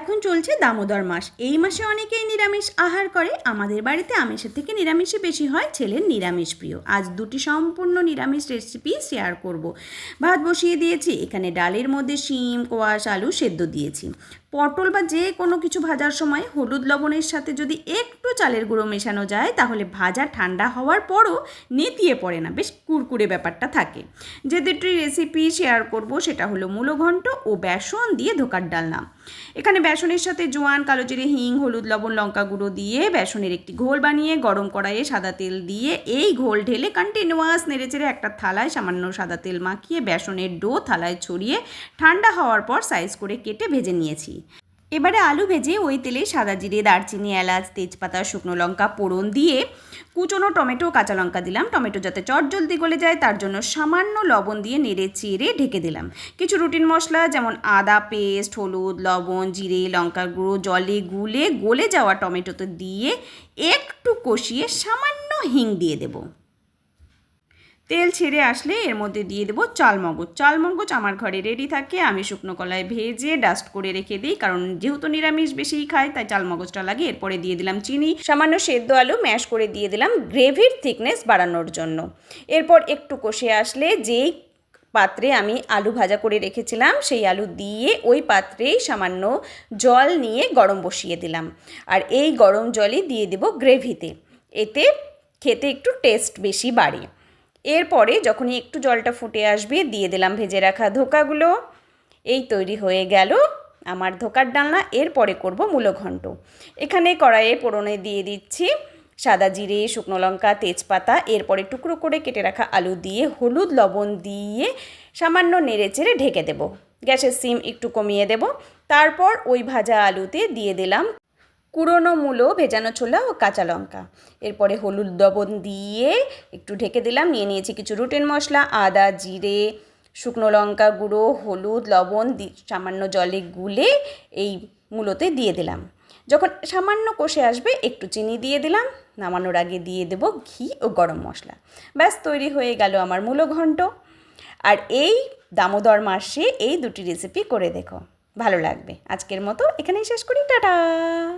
এখন চলছে দামোদর মাস। এই মাসে অনেকেই নিরামিষ আহার করে। আমাদের বাড়িতে আমিষের থেকে নিরামিষই বেশি হয়। ছেলের নিরামিষ প্রিয়। আজ দুটি সম্পূর্ণ নিরামিষ রেসিপি শেয়ার করব। ভাত বসিয়ে দিয়েছি। এখানে ডালের মধ্যে শিম, কোয়াশ, আলু সেদ্ধ দিয়েছি। পটল বা যে কোনো কিছু ভাজার সময় হলুদ লবণের সাথে যদি একটু চালের গুঁড়ো মেশানো যায় তাহলে ভাজা ঠান্ডা হওয়ার পরও নেতিয়ে পড়ে না, বেশ কুরকুরে ব্যাপারটা থাকে। যে দুটি রেসিপি শেয়ার করব সেটা হলো মূলোঘণ্ট ও বেসন দিয়ে ধোকার ডালনা। এখানে বেসনের সাথে জোয়ান, কালো জিরে, হিং, হলুদ, লবণ, লঙ্কা গুঁড়ো দিয়ে বেসনের একটি ঘোল বানিয়ে গরম কড়াইয়ে সাদা তেল দিয়ে এই ঘোল ঢেলে কন্টিনিউয়াস নেড়েচেড়ে একটা থালায় সামান্য সাদা তেল মাখিয়ে বেসনের ডো থালায় ছড়িয়ে ঠান্ডা হওয়ার পর সাইজ করে কেটে ভেজে নিয়েছি। এবারে আলু ভেজে ওই তেলে সাদা জিরে, দারচিনি, এলাচ, তেজপাতা, শুকনো লঙ্কা ফোড়ন দিয়ে কুচনো টমেটো, কাঁচা লঙ্কা দিলাম। টমেটো যাতে চটজলদি গলে যায় তার জন্য সামান্য লবণ দিয়ে নেড়ে চেড়ে ঢেকে দিলাম। কিছু রুটিন মশলা যেমন আদা পেস্ট, হলুদ, লবণ, জিরে, লঙ্কার গুঁড়ো জলে গুলে গলে যাওয়া টমেটোতে দিয়ে একটু কষিয়ে সামান্য হিং দিয়ে দেবো। তেল ছেড়ে আসলে এর মধ্যে দিয়ে দেবো চালমগজ। চালমগজ আমার ঘরে রেডি থাকে, আমি শুকনো কলায় ভেজে ডাস্ট করে রেখে দিই, কারণ যেহেতু নিরামিষ বেশিই খাই তাই চালমগজটা লাগে। এরপরে দিয়ে দিলাম চিনি, সামান্য সেদ্ধ আলু ম্যাশ করে দিয়ে দিলাম গ্রেভির থিকনেস বাড়ানোর জন্য। এরপর একটু কষে আসলে যেই পাত্রে আমি আলু ভাজা করে রেখেছিলাম সেই আলু দিয়ে ওই পাত্রেই সামান্য জল নিয়ে গরম বসিয়ে দিলাম। আর এই গরম জলই দিয়ে দেবো গ্রেভিতে, এতে খেতে একটু টেস্ট বেশি বাড়ে। এরপরে যখনই একটু জলটা ফুটে আসবে দিয়ে দিলাম ভেজে রাখা ধোকাগুলো। এই তৈরি হয়ে গেল আমার ধোকার ডালনা। এরপরে করব মূলোঘণ্ট। এখানে কড়াইয়ে ফোড়নে দিয়ে দিচ্ছি সাদা জিরে, শুকনো লঙ্কা, তেজপাতা। এরপরে টুকরো করে কেটে রাখা আলু দিয়ে হলুদ লবণ দিয়ে সামান্য নেড়েচেড়ে ঢেকে দেব। গ্যাসের সিম একটু কমিয়ে দেব। তারপর ওই ভাজা আলুতে দিয়ে দিলাম কুড়োনো মূলো, ভেজানো ছোলা ও কাঁচা লঙ্কা। এরপরে হলুদ লবণ দিয়ে একটু ঢেকে দিলাম। নিয়ে নিয়েছি কিছু রুটিন মশলা, আদা, জিরে, শুকনো লঙ্কা গুঁড়ো, হলুদ, লবণ সামান্য জলে গুলে এই মূলোতে দিয়ে দিলাম। যখন সামান্য কষে আসবে একটু চিনি দিয়ে দিলাম। নামানোর আগে দিয়ে দেব ঘি ও গরম মশলা। ব্যাস তৈরি হয়ে গেল আমার মূলোঘণ্ট। আর এই দামোদর মাসে এই দুটি রেসিপি করে দেখো, ভালো লাগবে। আজকের মতো এখানেই শেষ করি, টাটা।